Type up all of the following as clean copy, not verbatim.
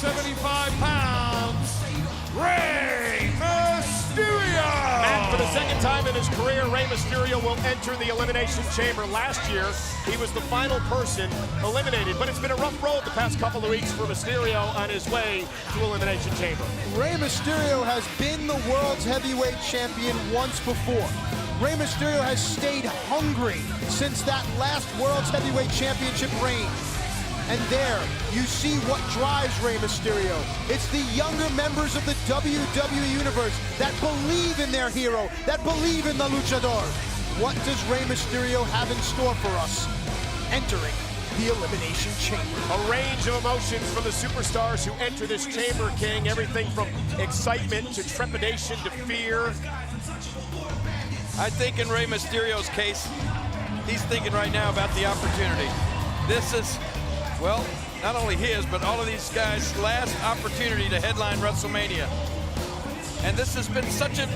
175 pounds, Rey Mysterio! And for the second time in his career, Rey Mysterio will enter the Elimination Chamber. Last year, he was the final person eliminated, but it's been a rough road the past couple of weeks for Mysterio on his way to Elimination Chamber. Rey Mysterio has been the world's heavyweight champion once before. Rey Mysterio has stayed hungry since that last World's Heavyweight Championship reign. And there, you see what drives Rey Mysterio. It's the younger members of the WWE Universe that believe in their hero, that believe in the luchador. What does Rey Mysterio have in store for us? Entering the Elimination Chamber. A range of emotions from the superstars who enter this chamber, King. Everything from excitement to trepidation to fear. I think in Rey Mysterio's case, he's thinking right now about the opportunity. This is, well, not only his, but all of these guys' last opportunity to headline WrestleMania. And this has been such a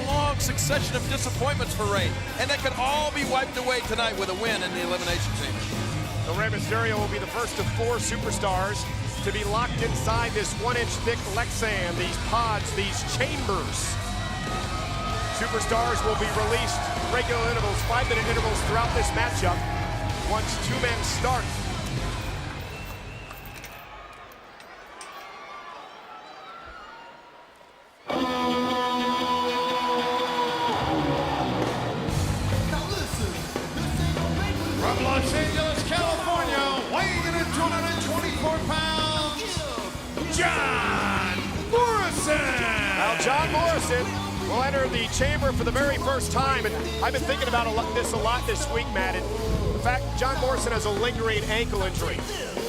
long succession of disappointments for Rey. And that could all be wiped away tonight with a win in the Elimination Chamber. So Rey Mysterio will be the first of 4 superstars to be locked inside this 1-inch thick Lexan, these pods, these chambers. Superstars will be released regular intervals, 5-minute intervals throughout this matchup once 2 men start. From Los Angeles, California, weighing in at 224 pounds, John Morrison! Now John Morrison will enter the chamber for the very first time, and I've been thinking about this a lot this week, Matt. And the fact John Morrison has a lingering ankle injury.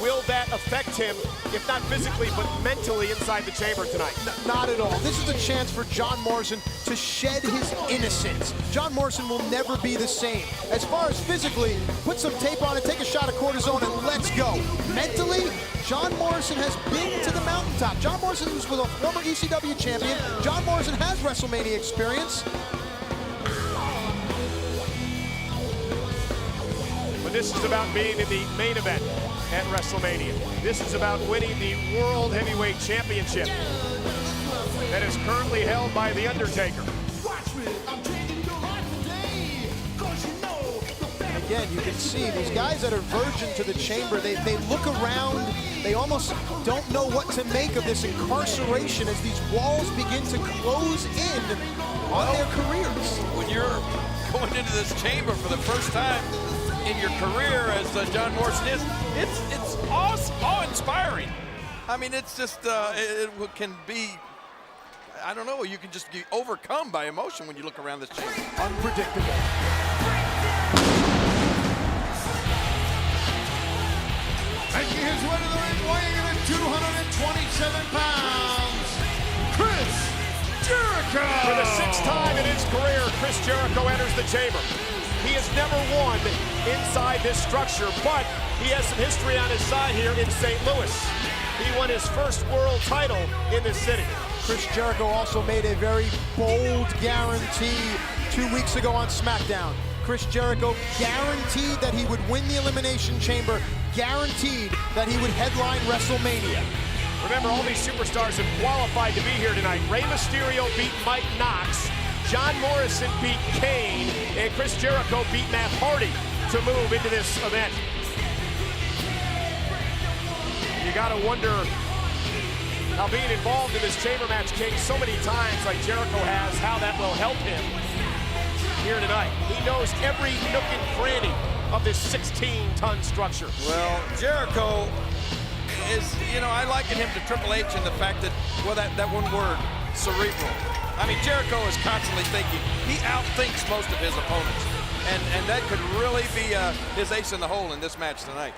Will that affect him, if not physically, but mentally inside the chamber tonight? Not at all. This is a chance for John Morrison to shed his innocence. John Morrison will never be the same. As far as physically, put some tape on it, take a shot of cortisone, and let's go. Mentally, John Morrison has been to the mountaintop. John Morrison was a former ECW champion. John Morrison has WrestleMania experience. But this is about being in the main event at WrestleMania. This is about winning the World Heavyweight Championship that is currently held by The Undertaker. Again, you can see these guys that are virgin to the chamber, they look around, they almost don't know what to make of this incarceration as these walls begin to close in on their careers. When you're going into this chamber for the first time in your career, as John Morrison is, it's awe-inspiring. I mean, it's just, it can be, I don't know, you can just be overcome by emotion when you look around this chamber. Unpredictable. Making his way to the ring, weighing in at 227 pounds, Chris Jericho! For the 6th time in his career, Chris Jericho enters the chamber. He has never won inside this structure, but he has some history on his side here in St. Louis. He won his first world title in this city. Chris Jericho also made a very bold guarantee 2 weeks ago on SmackDown. Chris Jericho guaranteed that he would win the Elimination Chamber, guaranteed that he would headline WrestleMania. Remember, all these superstars have qualified to be here tonight. Rey Mysterio beat Mike Knox, John Morrison beat Kane, and Chris Jericho beat Matt Hardy to move into this event. You gotta wonder how being involved in this chamber match, King, so many times like Jericho has, how that will help him here tonight. He knows every nook and cranny of this 16-ton structure. Well, Jericho is, you know, I liken him to Triple H in the fact that, well, that one word, cerebral. I mean, Jericho is constantly thinking. He outthinks most of his opponents. And that could really be his ace in the hole in this match tonight.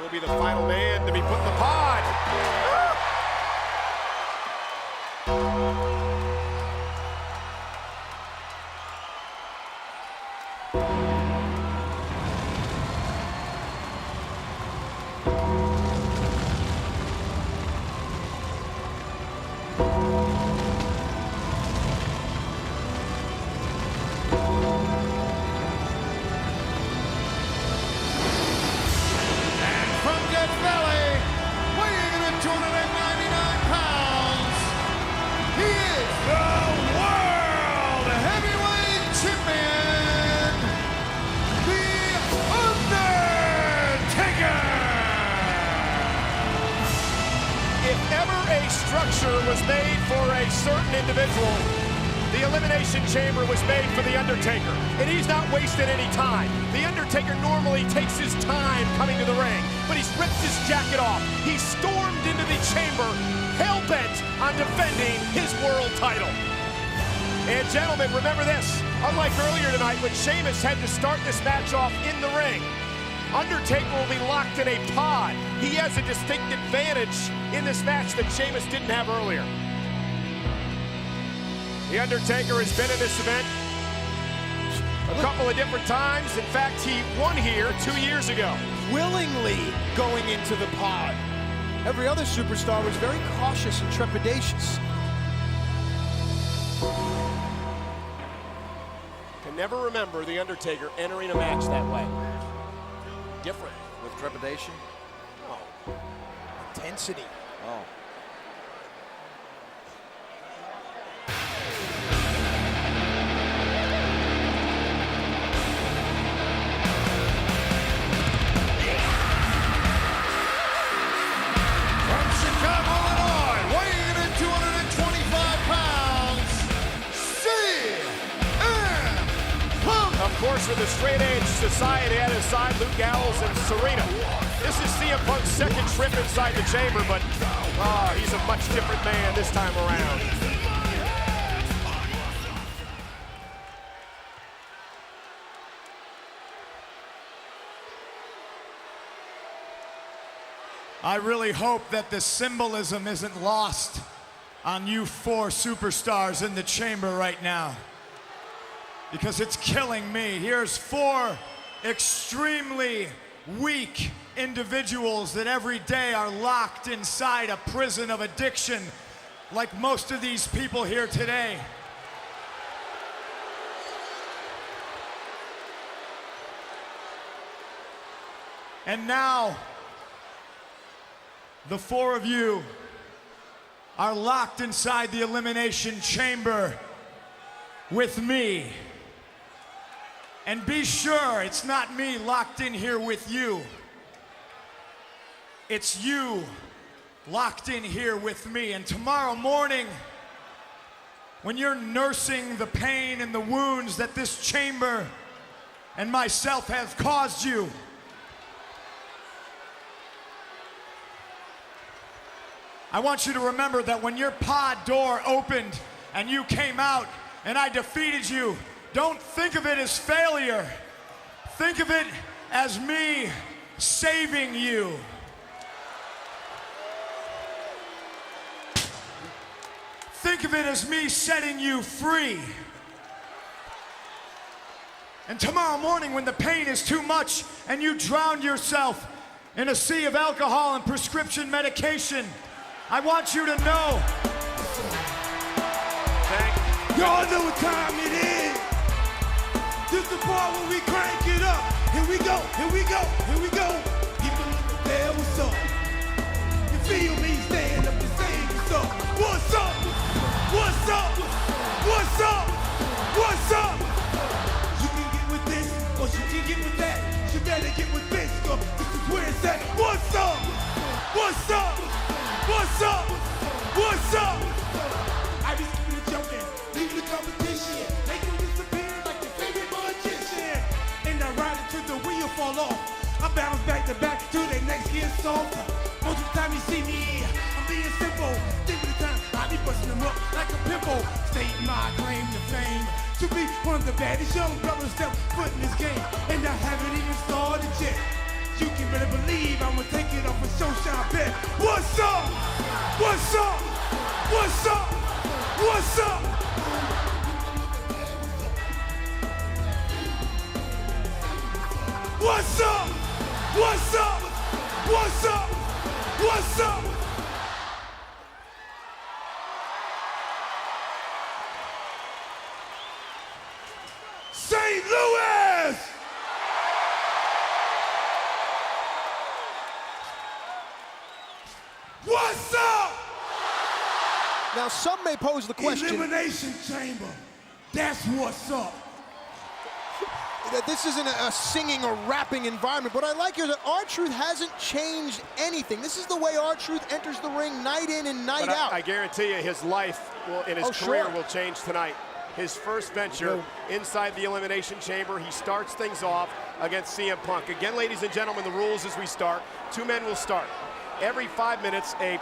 Will be the final man to be put in the pod. From structure was made for a certain individual. The Elimination Chamber was made for The Undertaker, and he's not wasting any time. The Undertaker normally takes his time coming to the ring, but he's ripped his jacket off. He stormed into the chamber, hell-bent on defending his world title. And gentlemen, remember this, unlike earlier tonight when Sheamus had to start this match off in the ring, Undertaker will be locked in a pod. He has a distinct advantage in this match that Sheamus didn't have earlier. The Undertaker has been in this event a couple of different times. In fact, he won here 2 years ago. Willingly going into the pod. Every other superstar was very cautious and trepidatious. Can never remember The Undertaker entering a match that way. Different. With trepidation? Oh. Intensity. Oh. From Chicago, Illinois, weighing in at 225 pounds, CM Punk. Of course, with the Straight Edge Society at his side, Luke Gallows and Serena. This is CM Punk's second trip inside the chamber, but he's a much different man this time around. I really hope that the symbolism isn't lost on you four superstars in the chamber right now, because it's killing me. Here's four extremely weak individuals that every day are locked inside a prison of addiction, like most of these people here today. And now, the four of you are locked inside the Elimination Chamber with me. And be sure, it's not me locked in here with you. It's you locked in here with me. And tomorrow morning, when you're nursing the pain and the wounds that this chamber and myself have caused you, I want you to remember that when your pod door opened and you came out and I defeated you, don't think of it as failure. Think of it as me saving you. Think of it as me setting you free. And tomorrow morning, when the pain is too much and you drown yourself in a sea of alcohol and prescription medication, I want you to know. Y'all know what time it is. This the part where we crank it up. Here we go, here we go, here we go. People look there, what's up? You feel me? Stand up and say what's up. What's up? What's up? What's up? What's up? You can get with this, or you can get with that. You better get with this, cause this is where it's at. What's up? What's up? What's up? What's up? I be skipping and jumping, leaving the competition, making them disappear like your favorite magician. And I ride it till the wheel fall off. I bounce back to back till they next get softer. Most of the time you see me, I'm being simple. Think of the time I be busting them up like a pimple. Stating my claim to fame to be one of the baddest young brothers that put in this game. And I haven't even started yet. You can better believe I'ma take it off a show shine bet. What's up? What's up? What's up? What's up? What's up? What's up? What's up? What's up? St. Louis! What's up? Now, some may pose the question. Elimination Chamber. That's what's up. that this isn't a singing or rapping environment. What I like here is that R-Truth hasn't changed anything. This is the way R-Truth enters the ring night in and night out. I guarantee you his life and his career will change tonight. His first venture inside the Elimination Chamber. He starts things off against CM Punk. Again, ladies and gentlemen, the rules as we start. 2 men will start. Every 5 minutes, a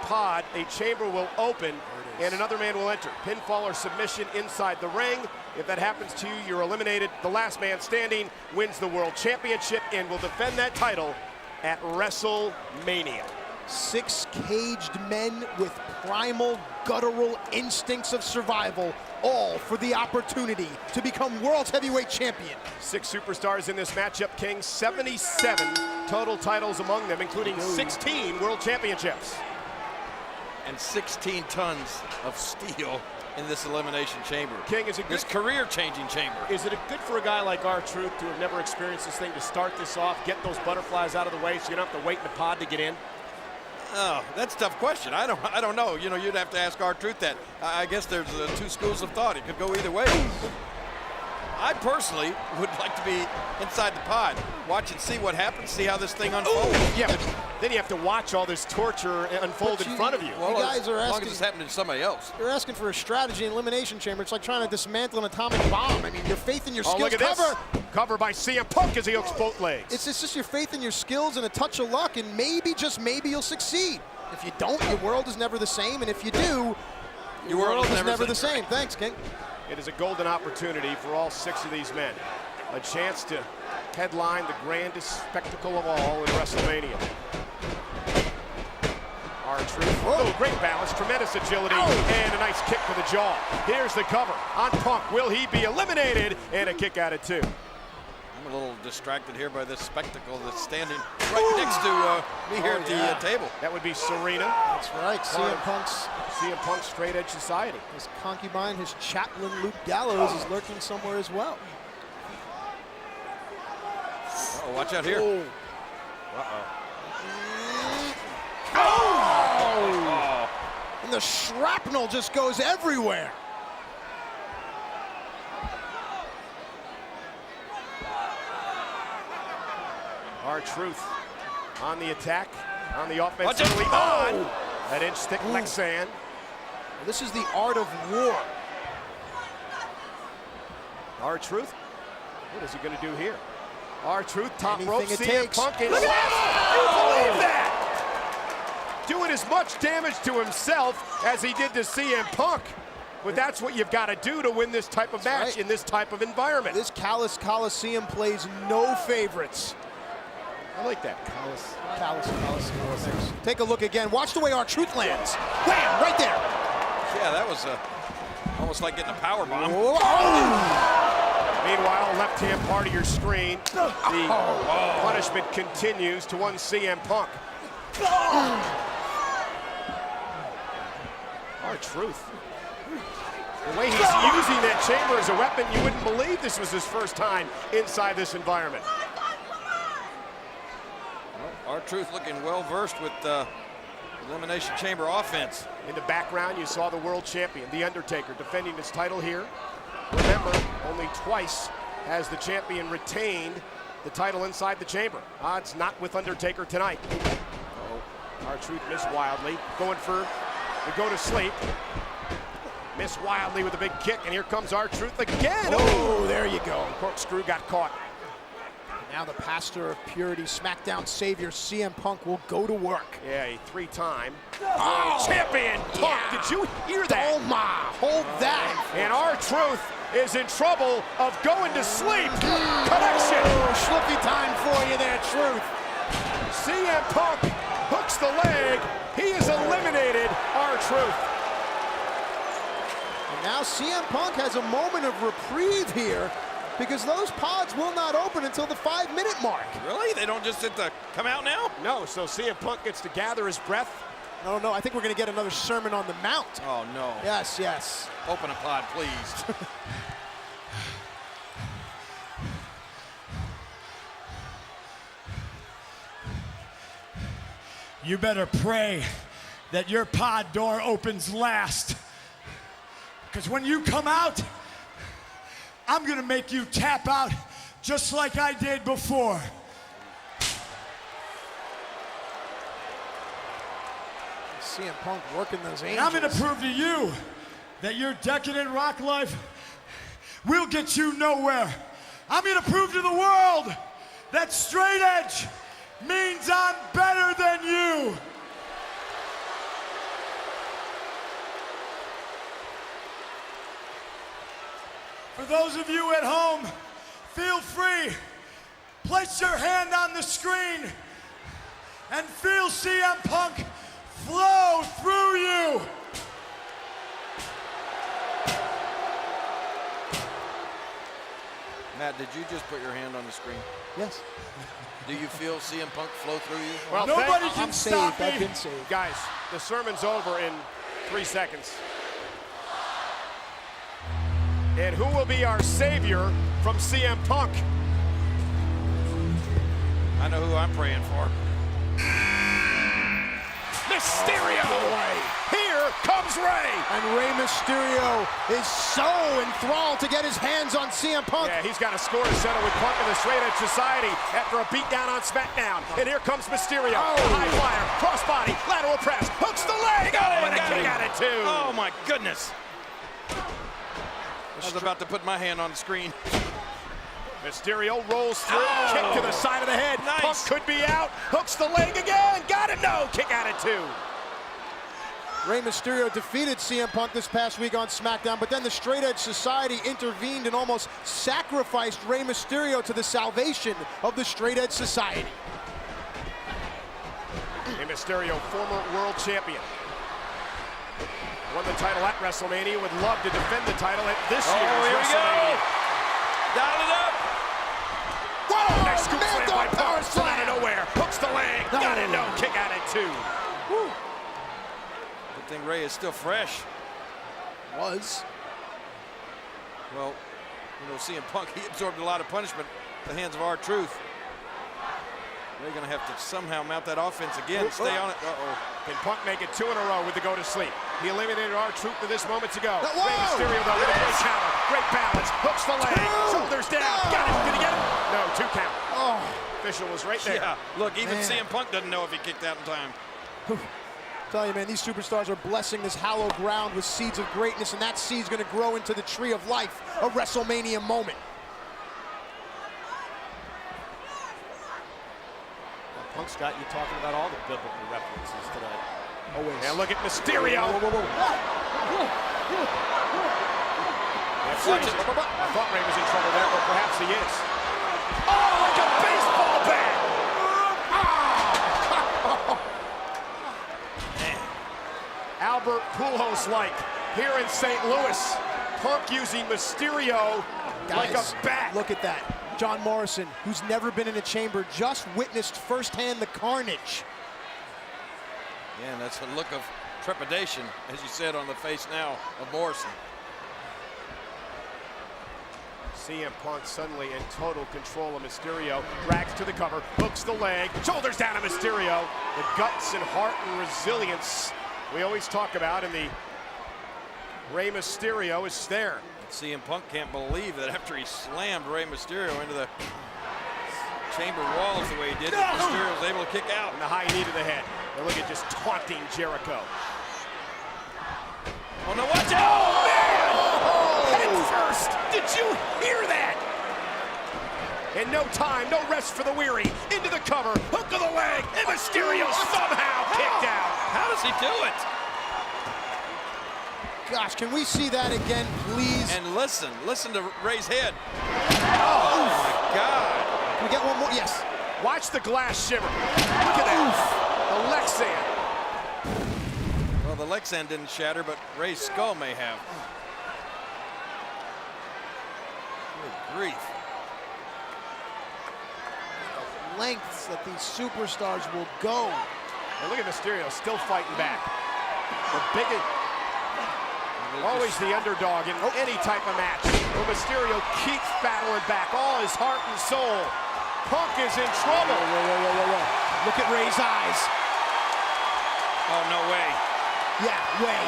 chamber will open, and another man will enter. Pinfall or submission inside the ring. If that happens to you, you're eliminated. The last man standing wins the World Championship and will defend that title at WrestleMania. 6 caged men with primal, guttural instincts of survival, all for the opportunity to become World's Heavyweight Champion. 6 superstars in this matchup, King. 77 total titles among them, including 16 World Championships. And 16 tons of steel in this Elimination Chamber. King, is it good? This career-changing chamber. Is it good for a guy like R-Truth to have never experienced this thing to start this off, get those butterflies out of the way so you don't have to wait in the pod to get in? Oh, that's a tough question. I don't know. You know, you'd have to ask R-Truth that. I guess there's 2 schools of thought. It could go either way. I personally would like to be inside the pod, watch and see what happens, see how this thing unfolds. Yeah, but then you have to watch all this torture unfold in front of you. Well, you guys are as long asking, as it's happening to somebody else. You're asking for a strategy in Elimination Chamber. It's like trying to dismantle an atomic bomb. I mean, your faith in your skills. Look at this. Cover by CM Punk as he hooks both legs. It's just your faith in your skills and a touch of luck, and maybe, just maybe, you'll succeed. If you don't, your world is never the same, and if you do, your world is never the same. Thanks, King. It is a golden opportunity for all 6 of these men. A chance to headline the grandest spectacle of all in WrestleMania. R-Truth. Oh, great balance, tremendous agility, and a nice kick to the jaw. Here's the cover on Punk. Will he be eliminated? And a kick out at 2. I'm a little distracted here by this spectacle that's standing right next to me here at the table. That would be Serena. That's right, CM Punk's straight edge society. His concubine, his chaplain, Luke Gallows, is lurking somewhere as well. Oh, watch out here. Oh! And the shrapnel just goes everywhere. R-Truth on the attack, on the offensive on that inch-thick Lexan. This is the art of war. R-Truth, what is he going to do here? R-Truth, top Anything rope, it CM takes. Punk. Look at that! You believe that? Doing as much damage to himself as he did to CM Punk. But that's what you've got to do to win this type of match in this type of environment. This Callis Coliseum plays no favorites. I like that. Callis. Take a look again. Watch the way R-Truth lands. Wham! Right there. Yeah, that was almost like getting a power bomb. Meanwhile, left-hand part of your screen, the punishment continues to one CM Punk. R-Truth. The way he's using that chamber as a weapon, you wouldn't believe this was his first time inside this environment. R-Truth looking well-versed with Elimination Chamber offense. In the background, you saw the world champion, The Undertaker, defending his title here. Remember, only twice has the champion retained the title inside the chamber. Odds not with Undertaker tonight. R-Truth missed wildly, going for the go to sleep. Missed wildly with a big kick, and here comes R-Truth again. Oh, there you go. Corkscrew got caught. Now the pastor of purity, SmackDown savior, CM Punk will go to work. Yeah, a 3-time champion Punk. Did you hear that? Oh my, hold that. And R-Truth is in trouble of going to sleep. Connection. Oh, Schliffy time for you there, Truth. CM Punk hooks the leg. He is eliminated R-Truth. And now CM Punk has a moment of reprieve here, because those pods will not open until the 5-minute mark. Really? They don't just come out now? No, so CM Punk gets to gather his breath. No, I think we're going to get another Sermon on the Mount. Oh, no. Yes. Open a pod, please. You better pray that your pod door opens last. Because when you come out, I'm gonna make you tap out just like I did before. CM Punk working those And angels. I'm gonna prove to you that your decadent rock life will get you nowhere. I'm gonna prove to the world that straight edge means I'm better than you. For those of you at home, feel free. Place your hand on the screen and feel CM Punk flow through you. Matt, did you just put your hand on the screen? Yes. Do you feel CM Punk flow through you? Well, Nobody thank- can I'm stop saved. me. I've been saved. Guys, the sermon's over in 3 seconds. And who will be our savior from CM Punk? I know who I'm praying for. Mysterio! Here comes Rey! And Rey Mysterio is so enthralled to get his hands on CM Punk. Yeah, he's got a score to settle with Punk in the Straight Edge Society after a beatdown on SmackDown. And here comes Mysterio. High flyer, crossbody, lateral press, hooks the leg. And a kick out of 2. Oh my goodness. I was about to put my hand on the screen. Mysterio rolls through, kick to the side of the head. Nice. Punk could be out, hooks the leg again. Got it, no, kick out of 2. Rey Mysterio defeated CM Punk this past week on SmackDown, but then the Straight Edge Society intervened and almost sacrificed Rey Mysterio to the salvation of the Straight Edge Society. Rey Mysterio, former world champion. Won the title at WrestleMania, would love to defend the title at this year's Here we WrestleMania. go. Dial it up. Whoa! Nice scoop Man slam down by power Punk from out of slam. nowhere. Hooks the leg. No. Got it, no. Kick out at 2. Good thing Rey is still fresh. Was. Well, you know, CM Punk, he absorbed a lot of punishment at the hands of R-Truth. They're going to have to somehow mount that offense again. Stay on it. Uh-oh. Can Punk make it 2 in a row with the go to sleep? He eliminated R-Truth to this moments ago. Whoa! Rey Mysterio though with a great counter. Great balance. Hooks the leg. Shoulders down. Got it. Did he get it? No, 2 count. Oh, Official was right there. Yeah, look, even Man. CM Punk doesn't know if he kicked out in time. tell you, man, these superstars are blessing this hallowed ground with seeds of greatness, and that seed's going to grow into the tree of life, a WrestleMania moment. Punk's got you talking about all the biblical references today. Always. And look at Mysterio. Whoa, whoa, whoa. Watch it. I thought Rey was in trouble there, but perhaps he is. Oh, like a baseball bat! Albert Pujols-like here in St. Louis. Punk using Mysterio like a Guys, bat. look at that. John Morrison, who's never been in a chamber, just witnessed firsthand the carnage. Yeah, and that's a look of trepidation, as you said, on the face now of Morrison. CM Punk suddenly in total control of Mysterio. Drags to the cover, hooks the leg, shoulders down to Mysterio. The guts and heart and resilience we always talk about, and the Rey Mysterio is there. CM Punk can't believe that after he slammed Rey Mysterio into the chamber walls the way he did, that Mysterio was able to kick out. And the high knee to the head. And look at just taunting Jericho. Oh no, watch out! Head first! Did you hear that? In no time, no rest for the weary. Into the cover, hook of the leg, and Mysterio somehow kicked out. How does he do it? Gosh, can we see that again, please? And listen to Rey's head. Oh my God. Can we get one more? Yes. Watch the glass shimmer. Look at that. The Lexan. Well, the Lexan didn't shatter, but Rey's skull may have. Good grief. The lengths that these superstars will go. And look at Mysterio still fighting back. The biggest, always the underdog in any type of match. Well, Mysterio keeps battling back, all his heart and soul. Punk is in trouble. Whoa. Look at Rey's eyes. Oh, no way. Yeah, way.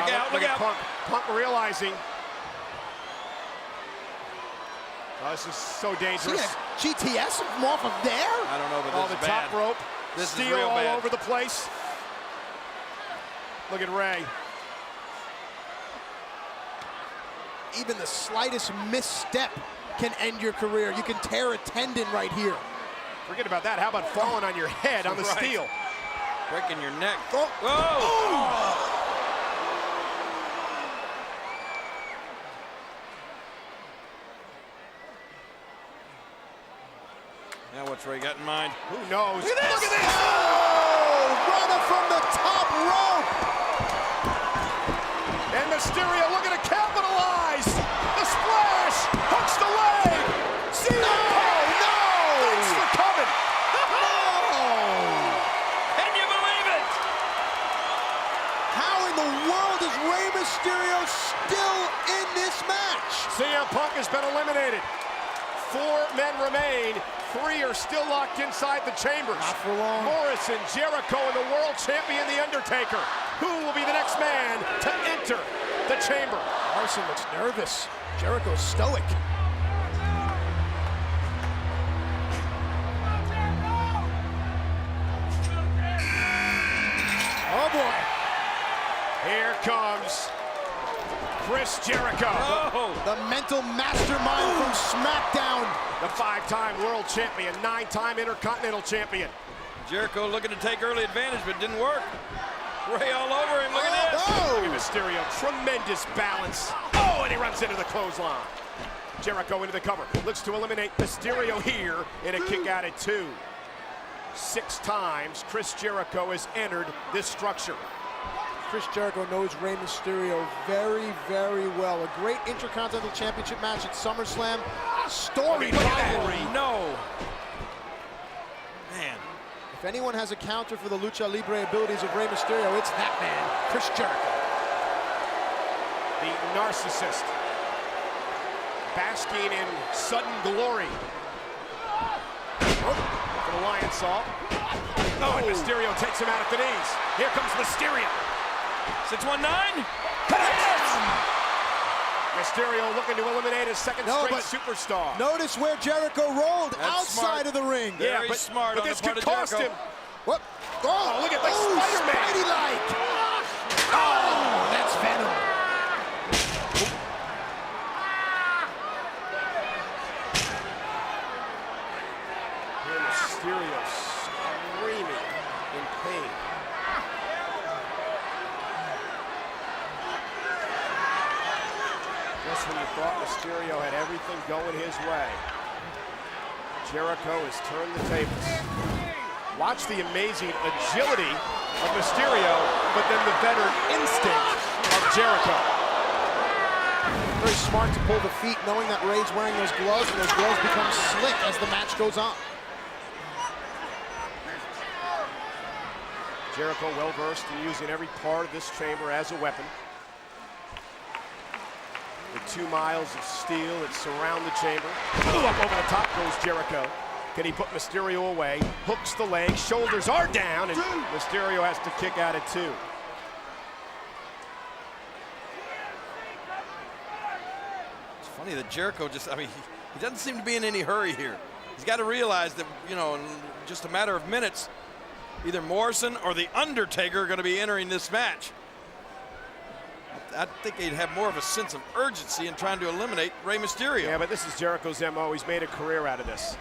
Look out, look at out. Punk realizing Oh, this is so See dangerous. a GTS from off of there? I don't know, but Oh, this the is top bad. rope. This is Steel real all bad. over the place. Look at Ray. Even the slightest misstep can end your career. You can tear a tendon right here. Forget about that. How about falling on your head on the Right. steel? Breaking your neck. Oh. Whoa! Now what's Ray got in mind? Who knows? Look at this! Oh! Runner from the top rope! And Mysterio looking to capitalize. The splash. Hooks the leg. CM Punk. No! Thanks for coming. Can you believe it? How in the world is Rey Mysterio still in this match? CM Punk has been eliminated. 4 men remain. 3 are still locked inside the chambers. Not for long. Morrison, Jericho, and the world champion, The Undertaker. Who will be the next man to enter the chamber? Morrison looks nervous. Jericho's stoic. Oh boy. Here comes Chris Jericho. Oh! The mental mastermind from SmackDown. The 5-time world champion, 9-time Intercontinental champion. Jericho looking to take early advantage, but it didn't work. Ray all over him. Look at this. Look at Mysterio, tremendous balance. Oh, and he runs into the clothesline. Jericho into the cover, looks to eliminate Mysterio here in a kick out at 2. 6 times Chris Jericho has entered this structure. Chris Jericho knows Rey Mysterio very, very well. A great Intercontinental Championship match at SummerSlam. Storied Look at that. rivalry. No. Man. If anyone has a counter for the Lucha Libre abilities of Rey Mysterio, it's that man, Chris Jericho. The narcissist, basking in sudden glory. For the Lion Saw. Oh, and Mysterio takes him out at the knees. Here comes Mysterio. 619. Mysterio looking to eliminate his second No, straight but superstar. Notice where Jericho rolled, That's outside smart. of the ring. Yeah, Very but, smart but on this the part could of cost Jericho. him. What? Oh, look at like Spider-Man. Spidey-like. Oh, that's Venom. Here Mysterio screaming in pain. Just when you thought Mysterio had everything going his way, Jericho has turned the tables. Watch the amazing agility of Mysterio, but then the veteran instinct of Jericho. Very smart to pull the feet, knowing that Rey's wearing those gloves, and those gloves become slick as the match goes on. Jericho well versed in using every part of this chamber as a weapon. The 2 miles of steel that surround the chamber. Ooh, up over the top goes Jericho. Can he put Mysterio away? Hooks the leg, shoulders are down, and Mysterio has to kick out at 2. It's funny that Jericho just, I mean, he doesn't seem to be in any hurry here. He's got to realize that, you know, in just a matter of minutes, either Morrison or The Undertaker are going to be entering this match. I think they'd have more of a sense of urgency in trying to eliminate Rey Mysterio. Yeah, but this is Jericho's MO. He's made a career out of this.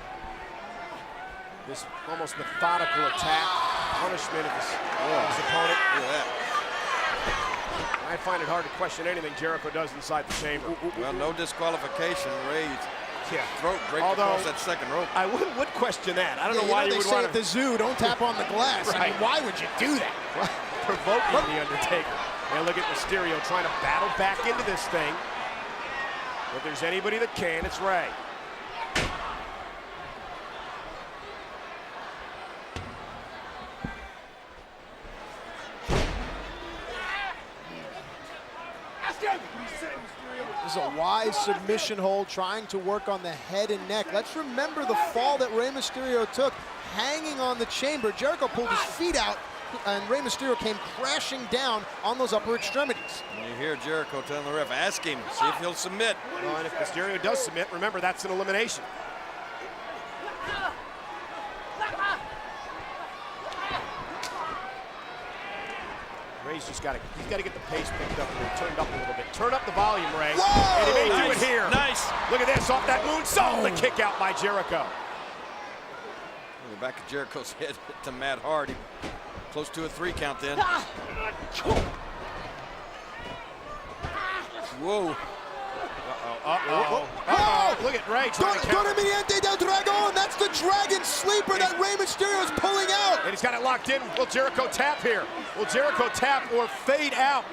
This almost methodical attack, punishment of his opponent. Look at that. I find it hard to question anything Jericho does inside the chamber. Well, no disqualification. Ray's Yeah. throat draped Although, across that second rope. I would question that. I don't know You why know you they would say want at the zoo, don't tap on the glass. I Right. mean, why would you do that? provoking The Undertaker. And look at Mysterio trying to battle back into this thing. If there's anybody that can, it's Ray. This is a wise submission hold, trying to work on the head and neck. Let's remember the fall that Rey Mysterio took, hanging on the chamber. Jericho pulled his feet out Rey Mysterio came crashing down on those upper extremities. And you hear Jericho telling the ref, ask him, see if he'll submit. Well, and if Mysterio does submit, remember, that's an elimination. Rey's just got to get the pace picked up and turned up a little bit. Turn up the volume, Rey. Whoa! And he may do it Nice, here. nice. Look at this, off that moonsault, the kick out by Jericho. In the back of Jericho's head hit to Matt Hardy. Close to a 3 count then. Whoa. Whoa! Look at Rey trying to counter. Dormiente del Dragon. That's the Dragon Sleeper that Rey Mysterio is pulling out. And he's got it locked in. Will Jericho tap here? Will Jericho tap or fade out?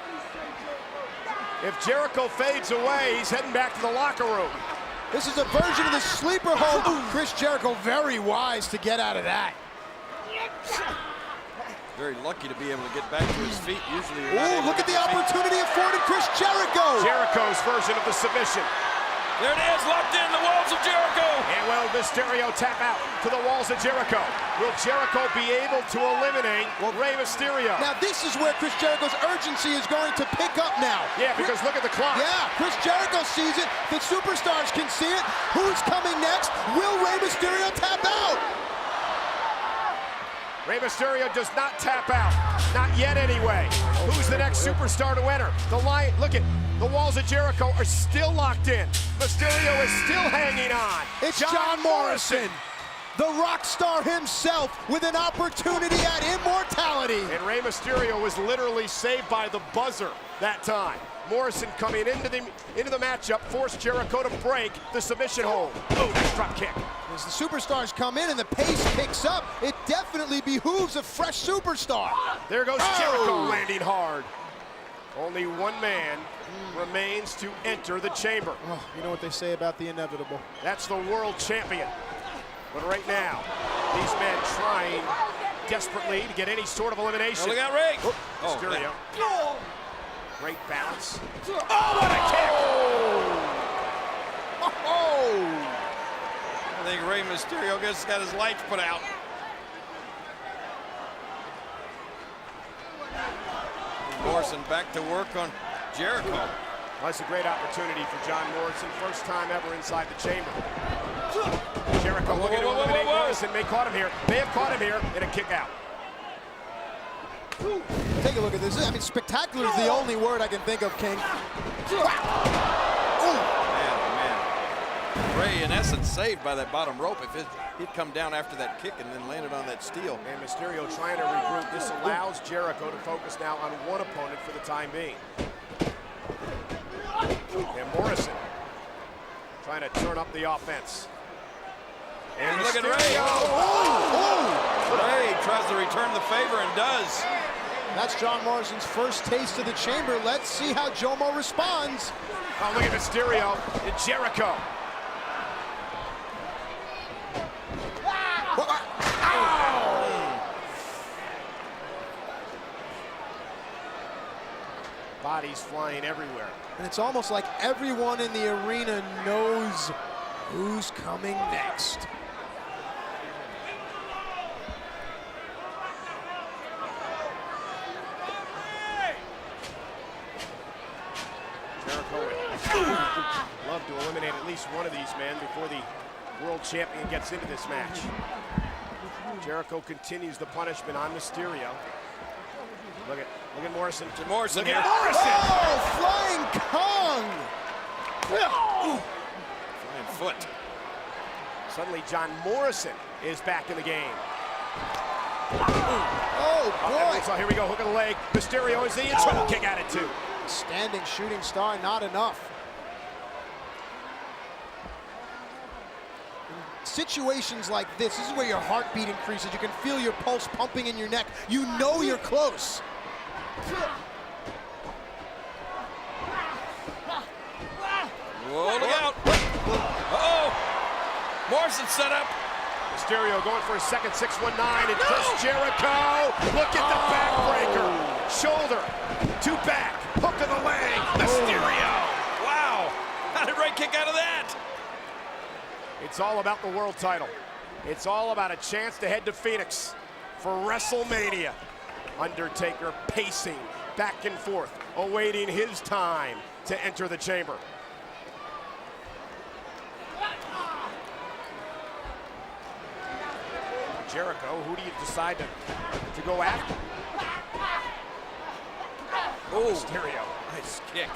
If Jericho fades away, he's heading back to the locker room. This is a version of the sleeper hold. Chris Jericho very wise to get out of that. Very lucky to be able to get back to his feet. Usually you're not Ooh, able look to at the get to his feet. opportunity afforded Chris Jericho. Jericho's version of the submission. There it is, locked in the walls of Jericho. And will Mysterio tap out to the walls of Jericho? Will Jericho be able to eliminate Rey Mysterio? Now this is where Chris Jericho's urgency is going to pick up now. Yeah, because look at the clock. Yeah, Chris Jericho sees it. The superstars can see it. Who's coming next? Will Rey Mysterio tap out? Rey Mysterio does not tap out. Not yet anyway. Who's the next superstar to enter? The Lion, look at, the walls of Jericho are still locked in. Mysterio is still hanging on. It's John Morrison, the rock star himself, with an opportunity at immortality. And Rey Mysterio was literally saved by the buzzer that time. Morrison coming into the matchup forced Jericho to break the submission hold. Oh, nice drop kick. As the superstars come in and the pace picks up, it definitely behooves a fresh superstar. There goes Jericho landing hard. Only one man remains to enter the chamber. Oh, you know what they say about the inevitable. That's the world champion. But right now, these men trying desperately to get any sort of elimination. Oh, look out, Rey. Mysterio. man. Great bounce. Oh, what a kick! Oh! I think Rey Mysterio just got his lights put out. Morrison back to work on Jericho. Well, that's a great opportunity for John Morrison. First time ever inside the chamber. Jericho looking to eliminate Morrison. May caught him here. May have caught him here in a kick out. Take a look at this. I mean, spectacular is the only word I can think of, King. Man. Rey, in essence, saved by that bottom rope. If he'd come down after that kick and then landed on that steel. And Mysterio trying to regroup. This allows Jericho to focus now on one opponent for the time being. And Morrison trying to turn up the offense. And look at Rey. Rey tries to return the favor and does. That's John Morrison's first taste of the chamber. Let's see how Jomo responds. Oh, look at Mysterio and Jericho. Bodies flying everywhere. And it's almost like everyone in the arena knows who's coming next. Jericho would love to eliminate at least one of these men before the world champion gets into this match. Jericho continues the punishment on Mysterio. Look at Morrison. To Morrison Look here. at Morrison! Oh, flying Kong! Flying foot. Suddenly John Morrison is back in the game. Oh, boy! So here we go, hook of the leg. Mysterio is in trouble. Kick at it too. Standing shooting star, not enough. In situations like this is where your heartbeat increases. You can feel your pulse pumping in your neck. You know you're close. Whoa, look out. Uh-oh. Morrison set up. Mysterio going for a second 619, and Chris Jericho. Look at the backbreaker. Shoulder to back. Hook of the leg. Mysterio. Wow. How did Rey kick out of that? It's all about the world title. It's all about a chance to head to Phoenix for WrestleMania. Undertaker pacing back and forth, awaiting his time to enter the chamber. Jericho, who do you decide to go after? Oh, Mysterio. nice kick.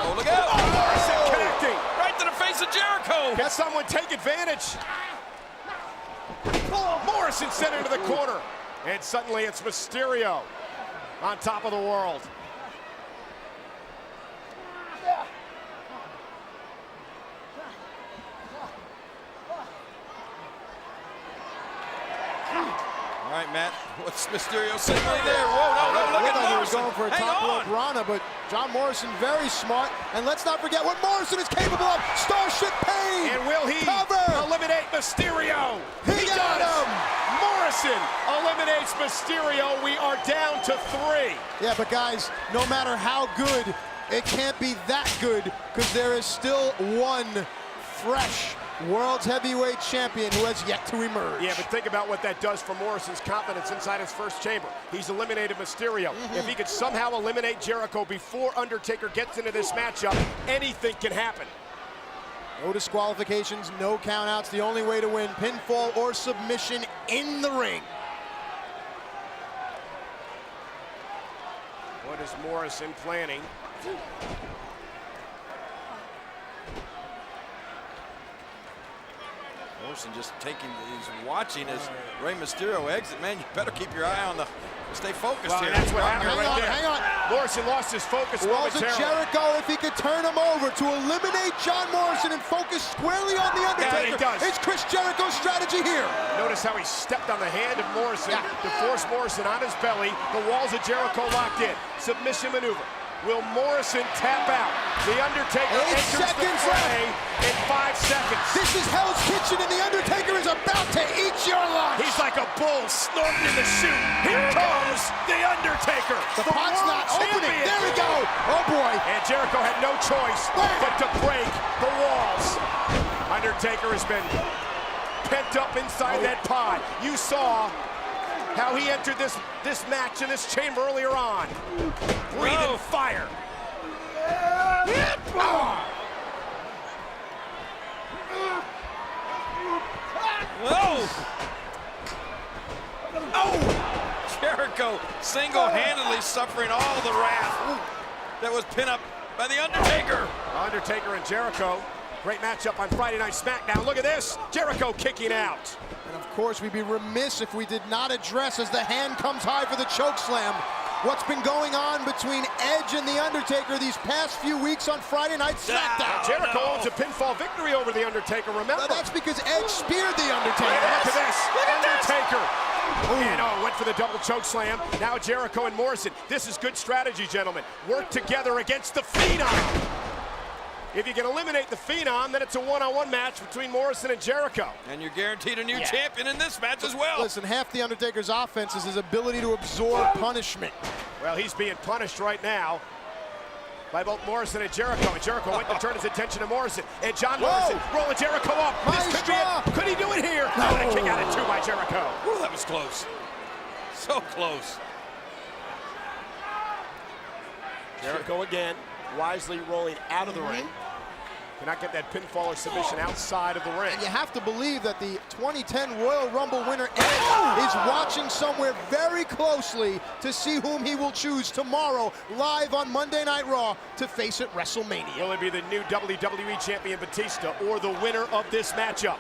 Oh, look out! Morrison connecting. Right to the face of Jericho. Can someone take advantage? Morrison sent into the corner. And suddenly it's Mysterio on top of the world. All right, Matt, what's Mysterio signaling there? Whoa, no, look Looked at like he was Morrison. going for a Hang top on. rope Rana, but John Morrison very smart. And let's not forget what Morrison is capable of. Starship Pain. And will he Cover. eliminate Mysterio? He got does. him. Morrison eliminates Mysterio. We are down to 3. Yeah, but guys, no matter how good, it can't be that good because there is still one fresh World's Heavyweight Champion who has yet to emerge. Yeah, but think about what that does for Morrison's confidence inside his first chamber. He's eliminated Mysterio. If he could somehow eliminate Jericho before Undertaker gets into this matchup, anything can happen. No disqualifications, no countouts. The only way to win, pinfall or submission in the ring. What is Morrison planning? Morrison just he's watching as Rey Mysterio exit. Man, you better keep your eye on stay focused Well, here. that's what happened Hang right on, there. hang on. Morrison lost his focus Walls of momentarily. Jericho, if he could turn him over to eliminate John Morrison and focus squarely on The Undertaker. he does. It's Chris Jericho's strategy here. Notice how he stepped on the hand of Morrison Yeah. to force Morrison on his belly. The walls of Jericho locked in. Submission maneuver. Will Morrison tap out? The Undertaker 8 enters the seconds fray in 5 seconds. This is Hell's Kitchen, and The Undertaker is about to eat your lunch. He's like a bull snorting in the chute. Here comes The Undertaker. The pot's world not opening. champion. There we go. Oh, boy. And Jericho had no choice but to break the walls. Undertaker has been pent up inside that pod. You saw how he entered this match in this chamber earlier on. Breathing fire. Whoa! Oh! Jericho single-handedly suffering all the wrath that was pinned up by The Undertaker. Undertaker and Jericho. Great matchup on Friday Night SmackDown. Look at this. Jericho kicking out. And of course, we'd be remiss if we did not address, as the hand comes high for the choke slam, what's been going on between Edge and The Undertaker these past few weeks on Friday Night SmackDown. Jericho owns a pinfall victory over The Undertaker, remember? Now, that's because Edge speared The Undertaker. Look at this. Look at this. Undertaker. And went for the double choke slam. Now Jericho and Morrison. This is good strategy, gentlemen. Work together against the Phenom. If you can eliminate the Phenom, then it's a one-on-one match between Morrison and Jericho. And you're guaranteed a new champion in this match as well. Listen, half The Undertaker's offense is his ability to absorb punishment. Well, he's being punished right now by both Morrison and Jericho. And Jericho went to turn his attention to Morrison. And John Morrison rolling Jericho up. This could be it. Could he do it here? No. And a kick out at 2 by Jericho. Ooh, that was close. So close. Jericho again, wisely rolling out of the ring. Cannot get that pinfall or submission outside of the ring. And you have to believe that the 2010 Royal Rumble winner Edge is watching somewhere very closely to see whom he will choose tomorrow live on Monday Night Raw to face at WrestleMania. Will it be the new WWE Champion Batista or the winner of this matchup?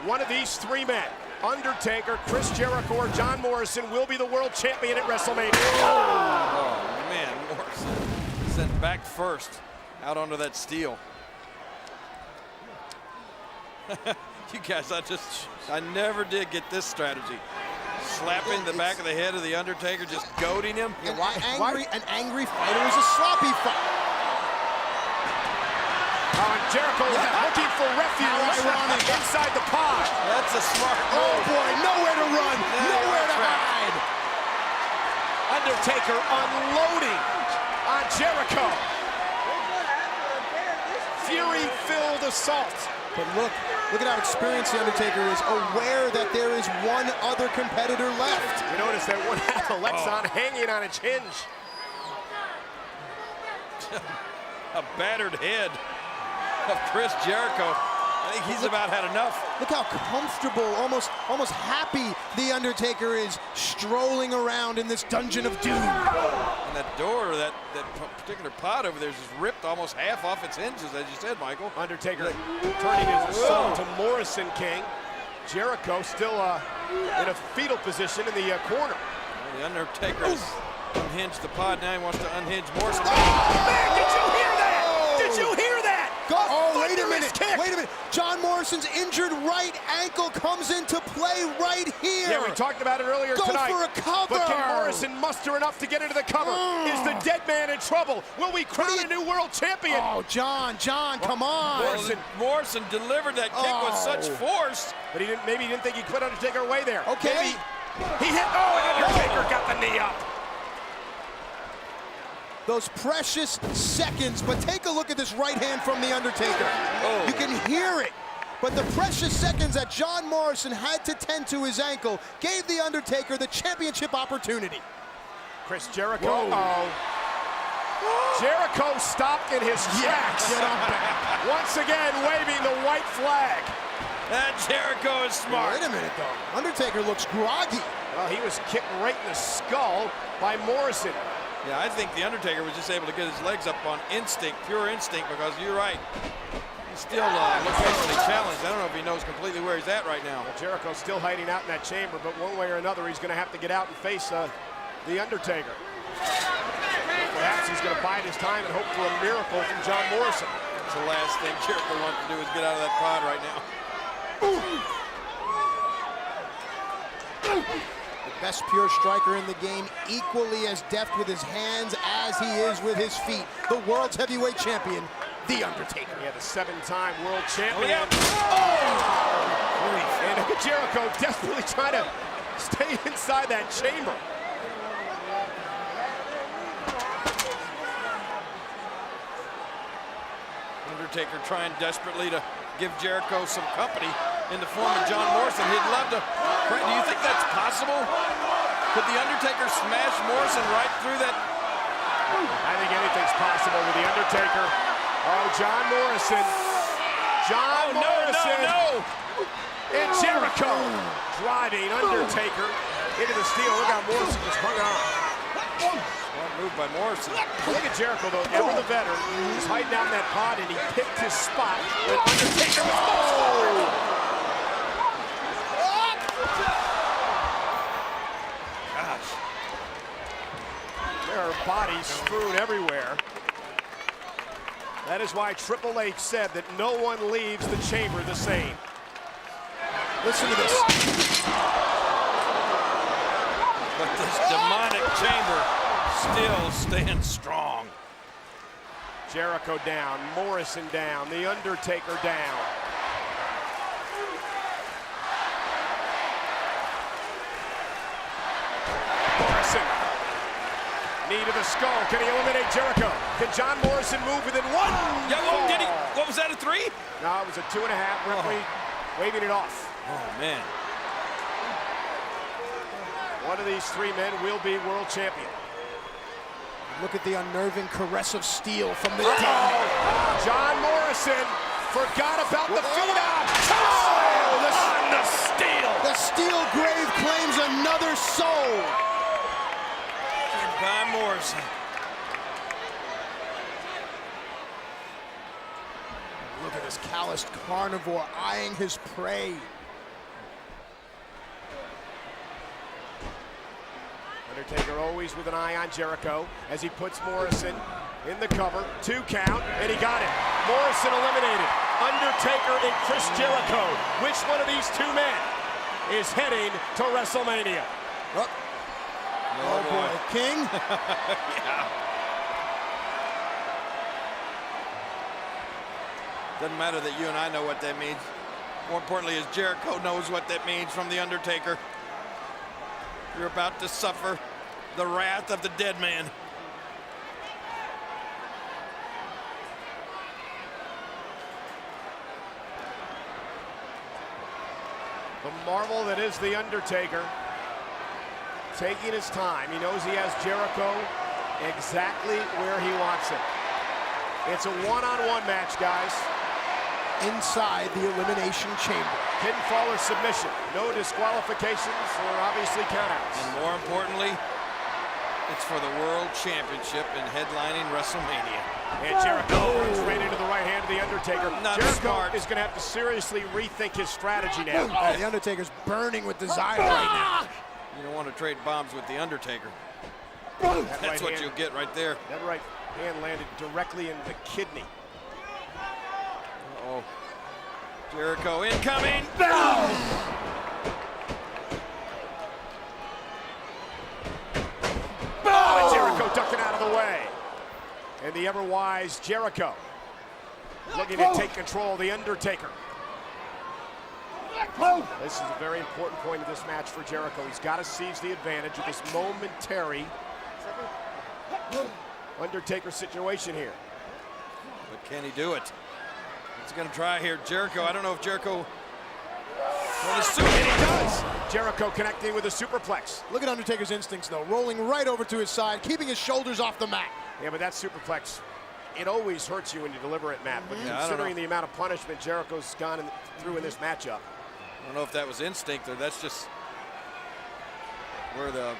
One of these 3 men, Undertaker, Chris Jericho, or John Morrison, will be the world champion at WrestleMania. Oh, man, Morrison sent back first out onto that steel. You guys, I never did get this strategy. Slapping the back of the head of The Undertaker, just goading him. An angry fighter is a sloppy fighter. Jericho looking for refuge inside the pod. That's a smart Oh move. boy, nowhere to run, nowhere to trapped. hide. Undertaker unloading on Jericho. Fury-filled assault But look at how experienced The Undertaker is, aware that there is one other competitor left. You notice that one half of Lexon hanging on its hinge. A battered head of Chris Jericho. I think he's about had enough. Look how comfortable, almost happy The Undertaker is strolling around in this dungeon of doom. And that door, that particular pod over there is just ripped almost half off its hinges, as you said, Michael. Undertaker turning his assault to Morrison King. Jericho still in a fetal position in the corner. Well, the Undertaker has unhinged the pod. Now he wants to unhinge Morrison. Oh, man, did you hear that? Did you hear that? Wait a minute. Kick. Wait a minute. John Morrison's injured right ankle comes into play right here. Yeah, we talked about it earlier tonight. Go for a cover. But can Morrison muster enough to get into the cover? Is the dead man in trouble? Will we crown a new world champion? Oh, John, come on. Morrison delivered that kick with such force. But maybe he didn't think he could Undertaker away there. Okay. Maybe he hit. Oh, and Undertaker got the knee up. Those precious seconds, but take a look at this right hand from The Undertaker. Oh. You can hear it. But the precious seconds that John Morrison had to tend to his ankle gave The Undertaker the championship opportunity. Chris Jericho. Jericho stopped in his tracks. Once again, waving the white flag. That Jericho is smart. Wait a minute, though. Undertaker looks groggy. Well, he was kicked right in the skull by Morrison. Yeah, I think The Undertaker was just able to get his legs up on instinct, pure instinct, because you're right. He's still locationally challenged. I don't know if he knows completely where he's at right now. Well, Jericho's still hiding out in that chamber, but one way or another, he's going to have to get out and face The Undertaker. Perhaps he's going to bide his time and hope for a miracle from John Morrison. That's the last thing Jericho wants to do is get out of that pod right now. The best pure striker in the game, equally as deft with his hands as he is with his feet. The world's heavyweight champion, The Undertaker. Yeah, the 7-time world champion. Oh! And Jericho desperately trying to stay inside that chamber. Undertaker trying desperately to give Jericho some company in the form of John Morrison. He'd love to. Do you think that's possible? Could The Undertaker smash Morrison right through that? I think anything's possible with The Undertaker. Oh, John Morrison. John Morrison. No. And Jericho driving Undertaker into the steel. Look how Morrison just hung on. Smart move by Morrison. Look at Jericho, though, ever the veteran. He's hiding down that pod, and he picked his spot when Undertaker was... Gosh. There are bodies strewn everywhere. That is why Triple H said that no one leaves the chamber the same. Listen to this. But this demonic chamber still stands strong. Jericho down, Morrison down, The Undertaker down. Morrison. Knee to the skull. Can he eliminate Jericho? Can John Morrison move within one? Yeah, well, did he? What was that, a 3? No, it was a 2.5. Referee waving it off. Oh, man. One of these 3 men will be world champion. Look at the unnerving caress of steel from the John Morrison forgot about the phenom. Oh, the steel. The steel grave claims another soul. By Morrison. Look at this calloused carnivore eyeing his prey. Undertaker always with an eye on Jericho as he puts Morrison in the cover. 2 count, and he got it. Morrison eliminated. Undertaker and Chris Jericho. Which one of these 2 men is heading to WrestleMania? Oh boy, King. Yeah. Doesn't matter that you and I know what that means. More importantly, is Jericho knows what that means from The Undertaker. You're about to suffer the wrath of the dead man. The marvel that is The Undertaker, taking his time. He knows he has Jericho exactly where he wants him. It's a one-on-one match, guys. Inside the Elimination Chamber. Pinfall or submission. No disqualifications or obviously countouts. And more importantly, it's for the World Championship and headlining WrestleMania. And Jericho runs right into the right hand of The Undertaker. Not Jericho smart. is going to have to seriously rethink his strategy now. The Undertaker's burning with desire right now. You don't want to trade bombs with The Undertaker. That That's right what hand- you'll get right there. That right hand landed directly in the kidney. Uh-oh. Jericho incoming. Oh, and Jericho ducking out of the way. And the ever-wise Jericho looking to take control of The Undertaker. This is a very important point of this match for Jericho. He's got to seize the advantage of this momentary Undertaker situation here. But can he do it? He's going to try here. Jericho, I don't know if Jericho... And he does. Jericho connecting with a superplex. Look at Undertaker's instincts, though. Rolling right over to his side, keeping his shoulders off the mat. Yeah, but that superplex, it always hurts you when you deliver it, Matt. But Yeah, I don't considering know. the amount of punishment Jericho's gone through in this matchup. I don't know if that was instinct or that's just where the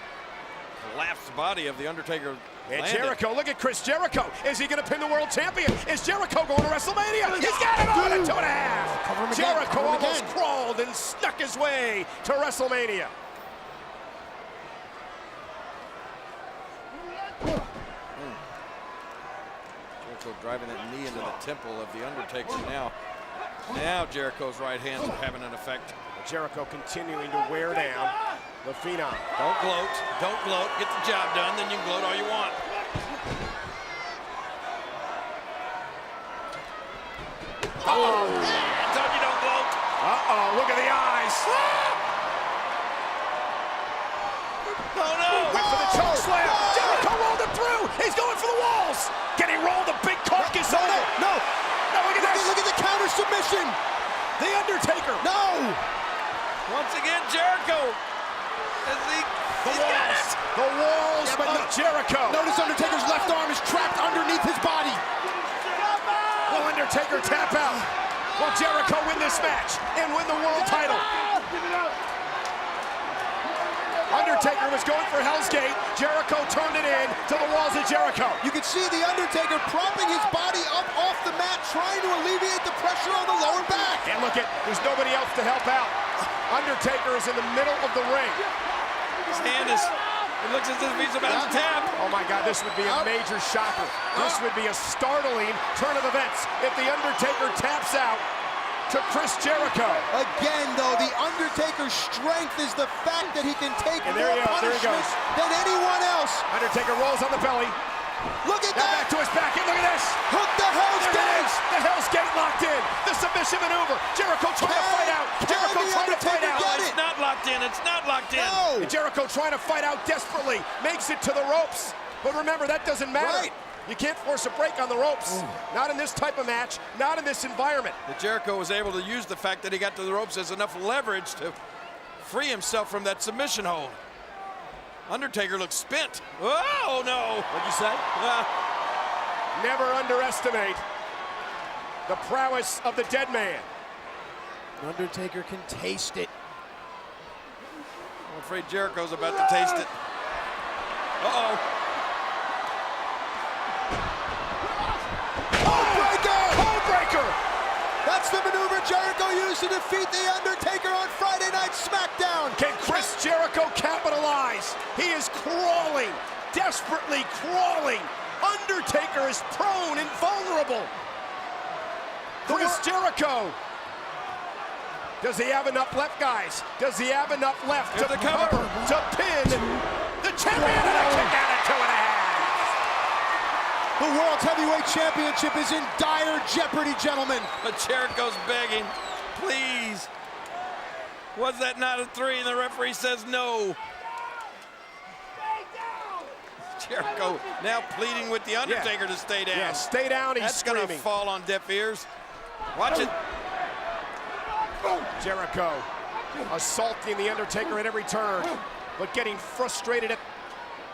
collapsed body of The Undertaker And landed. Jericho, look at Chris Jericho. Is he going to pin the world champion? Is Jericho going to WrestleMania? He's got it on at 2.5. Cover him again, Jericho cover him almost again. crawled and snuck his way to WrestleMania. Jericho driving that knee into the temple of The Undertaker now. Now Jericho's right hands are having an effect. Jericho continuing to wear down the Phenom. Don't gloat. Don't gloat. Get the job done, then you can gloat all you want. Oh, I told you don't gloat. Uh-oh, look at the eyes. Oh, no. Went for the choke slam. Jericho rolled him through. He's going for the walls. Can he roll the big carcass over? No. No, look at this. Look at the counter submission. The Undertaker. No. Once again, Jericho. He's got it. The walls Yeah, but of no- Jericho. Notice Undertaker's left arm is trapped underneath his body. Will Undertaker tap out? Will Jericho win this match and win the world title? Undertaker was going for Hell's Gate. Jericho turned it in to the walls of Jericho. You can see the Undertaker propping his body up off the mat, trying to alleviate the pressure on the lower back. And look at, there's nobody else to help out. Undertaker is in the middle of the ring. His hand is, it looks as if he's about to tap. Oh my God, this would be a major shocker. This would be a startling turn of events if the Undertaker taps out to Chris Jericho. Again, though, the Undertaker's strength is the fact that he can take And more there he punishment goes. than anyone else. Undertaker rolls on the belly. Look at Now that. back to his back. And look at this. Hook the Hell's There it Gate. is. The Hell's Gate locked in. The submission maneuver. Jericho trying to fight out. Jericho the trying to fight Undertaker out. get it? It's not locked in. It's not locked in. No. And Jericho trying to fight out desperately. Makes it to the ropes. But remember, that doesn't matter. Right. You can't force a break on the ropes. Not in this type of match. Not in this environment. But Jericho was able to use the fact that he got to the ropes as enough leverage to free himself from that submission hold. Undertaker looks spent. Oh, no. What'd you say? Never underestimate the prowess of the dead man. Undertaker can taste it. I'm afraid Jericho's about to taste it. Uh-oh. Breaker! That's the maneuver Jericho used to defeat The Undertaker on Friday Night SmackDown. Can Chris Jericho capitalize? He is crawling, desperately crawling. Undertaker is prone and vulnerable. Chris Jericho. Does he have enough left, guys? Does he have enough left to Here's the cover. to pin the champion? And a kick out at 2.5. The World Heavyweight Championship is in dire jeopardy, gentlemen. But Jericho's begging, please. Was that not a 3? And the referee says no. Jericho now pleading with The Undertaker to stay down. Yeah, stay down. He's That's screaming. going to fall on deaf ears. Watch it. Jericho assaulting The Undertaker at every turn, but getting frustrated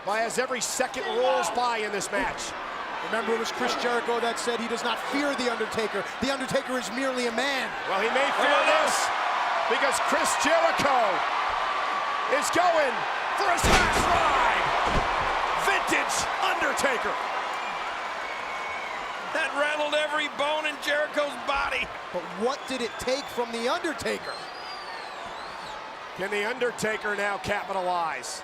by as every second rolls by in this match. Remember, it was Chris Jericho that said he does not fear The Undertaker. The Undertaker is merely a man. Well, he may fear this because Chris Jericho is going for a smash ride. Vintage Undertaker. That rattled every bone in Jericho's body. But what did it take from The Undertaker? Can The Undertaker now capitalize?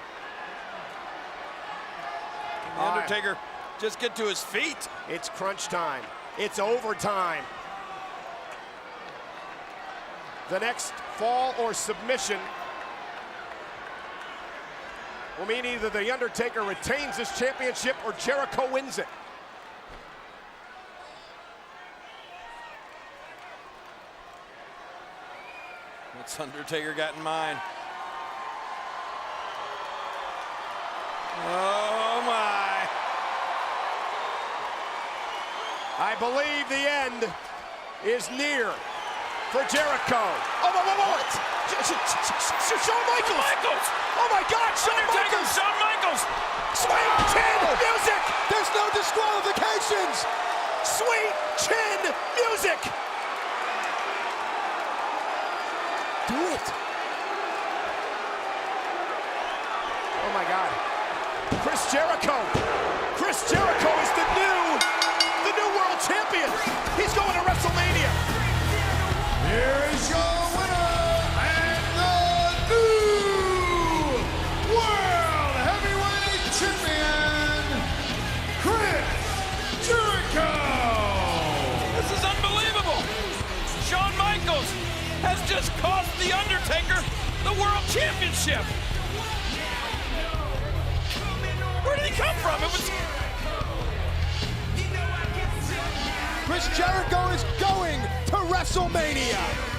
The Undertaker just get to his feet. It's crunch time. It's overtime. The next fall or submission will mean either The Undertaker retains this championship or Jericho wins it. What's Undertaker got in mind? Oh my. I believe the end is near for Jericho. Oh, what? Shawn Michaels! Oh my God, Shawn Michaels! Shawn Michaels! Sweet chin music! There's no disqualifications! Sweet chin music! Do it! Oh my God. Chris Jericho! Chris Jericho is the new world champion! He's going to WrestleMania! Here is your winner and the new World Heavyweight Champion, Chris Jericho! This is unbelievable! Shawn Michaels has just cost The Undertaker the World Championship! Where did he come from? It was... Chris Jericho is going to WrestleMania!